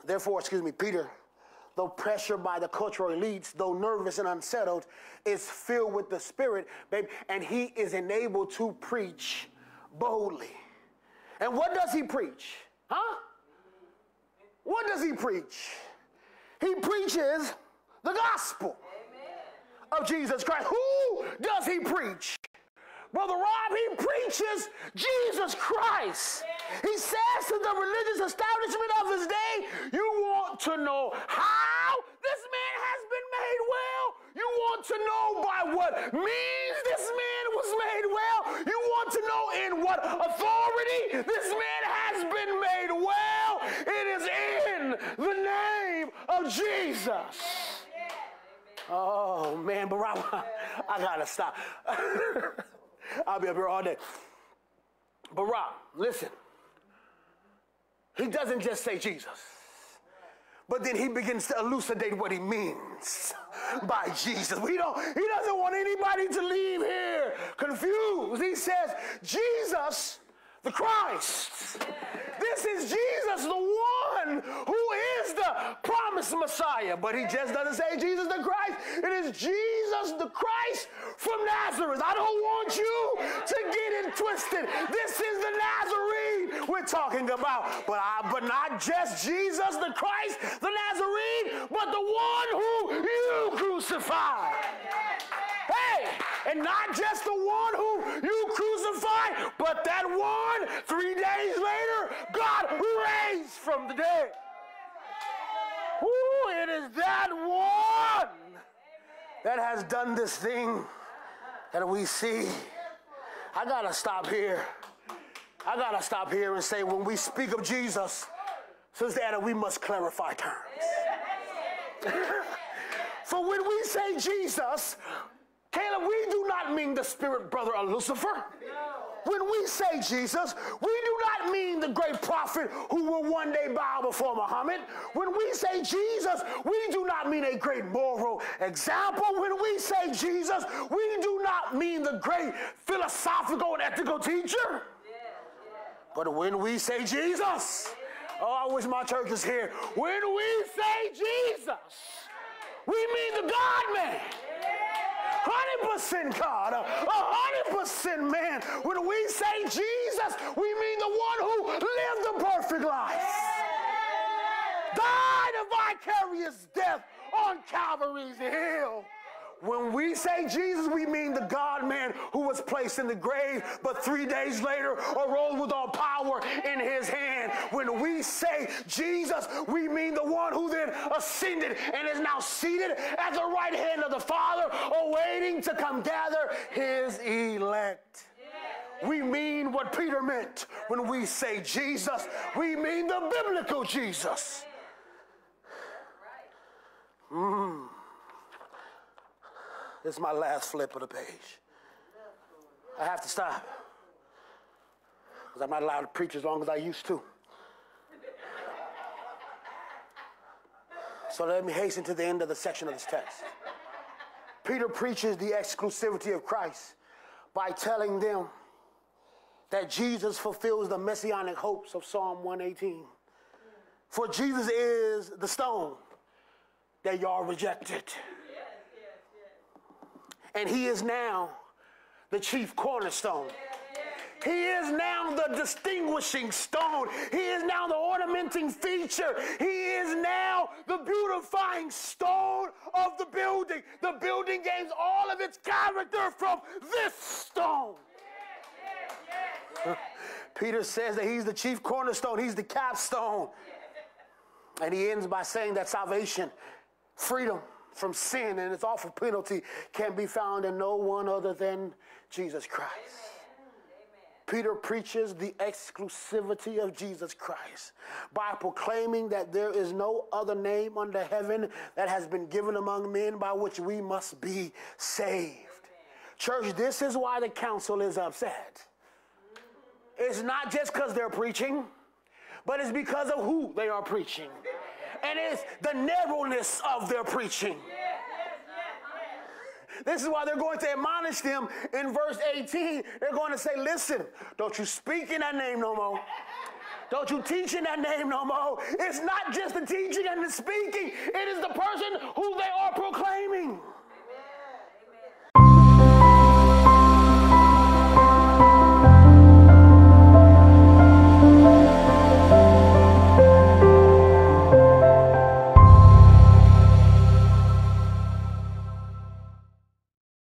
Therefore, Peter, though pressured by the cultural elites, though nervous and unsettled, is filled with the Spirit, babe, and he is enabled to preach boldly. And what does he preach? Huh? What does he preach? He preaches the gospel of Jesus Christ. Who does he preach? Brother Rob, he preaches Jesus Christ. He says to the religious establishment of his day, you want to know how this man has been made well? You want to know by what means this man was made well? You want to know in what authority this man has been made well? It is in the name of Jesus. Oh, man, but Rob, I got to stop. I'll be up here all day. But Rob, listen. He doesn't just say Jesus, but then he begins to elucidate what he means by Jesus. He doesn't want anybody to leave here confused. He says, Jesus the Christ. This is Jesus, the one who is the promised Messiah. But he just doesn't say Jesus the Christ. It is Jesus the Christ from Nazareth. I don't want you to get it twisted. This is the Nazarene we're talking about. But not just Jesus the Christ, the Nazarene, but the one who you crucified. Hey, and not just the one who you crucified, but that one 3 days later, God raised from the dead. Ooh, it is that one that has done this thing that we see. I gotta stop here. I gotta stop here and say, when we speak of Jesus, Sister Anna, we must clarify terms. For when we say Jesus, Caleb, we do not mean the spirit brother of Lucifer. No. When we say Jesus, we do not mean the great prophet who will one day bow before Muhammad. When we say Jesus, we do not mean a great moral example. When we say Jesus, we do not mean the great philosophical and ethical teacher. But when we say Jesus, oh, I wish my church was here. When we say Jesus, we mean the God-man. 100% God, 100% man. When we say Jesus, we mean the one who lived the perfect life, died a vicarious death on Calvary's hill. When we say Jesus, we mean the God-man who was placed in the grave, but 3 days later arose with all power in his hand. When we say Jesus, we mean the one who then ascended and is now seated at the right hand of the Father, awaiting to come gather his elect. We mean what Peter meant when we say Jesus. We mean the biblical Jesus. This is my last flip of the page. I have to stop because I'm not allowed to preach as long as I used to. So let me hasten to the end of the section of this text. Peter preaches the exclusivity of Christ by telling them that Jesus fulfills the messianic hopes of Psalm 118. For Jesus is the stone that y'all rejected. And he is now the chief cornerstone. He is now the distinguishing stone. He is now the ornamenting feature. He is now the beautifying stone of the building. The building gains all of its character from this stone. Peter says that he's the chief cornerstone. He's the capstone. And he ends by saying that salvation, freedom from sin and its awful penalty can be found in no one other than Jesus Christ. Peter preaches the exclusivity of Jesus Christ by proclaiming that there is no other name under heaven that has been given among men by which we must be saved. Church, this is why the council is upset. It's not just because they're preaching, but it's because of who they are preaching. And it's the narrowness of their preaching. This is why they're going to admonish them in verse 18. They're going to say, listen, don't you speak in that name no more. Don't you teach in that name no more. It's not just the teaching and the speaking. It is the person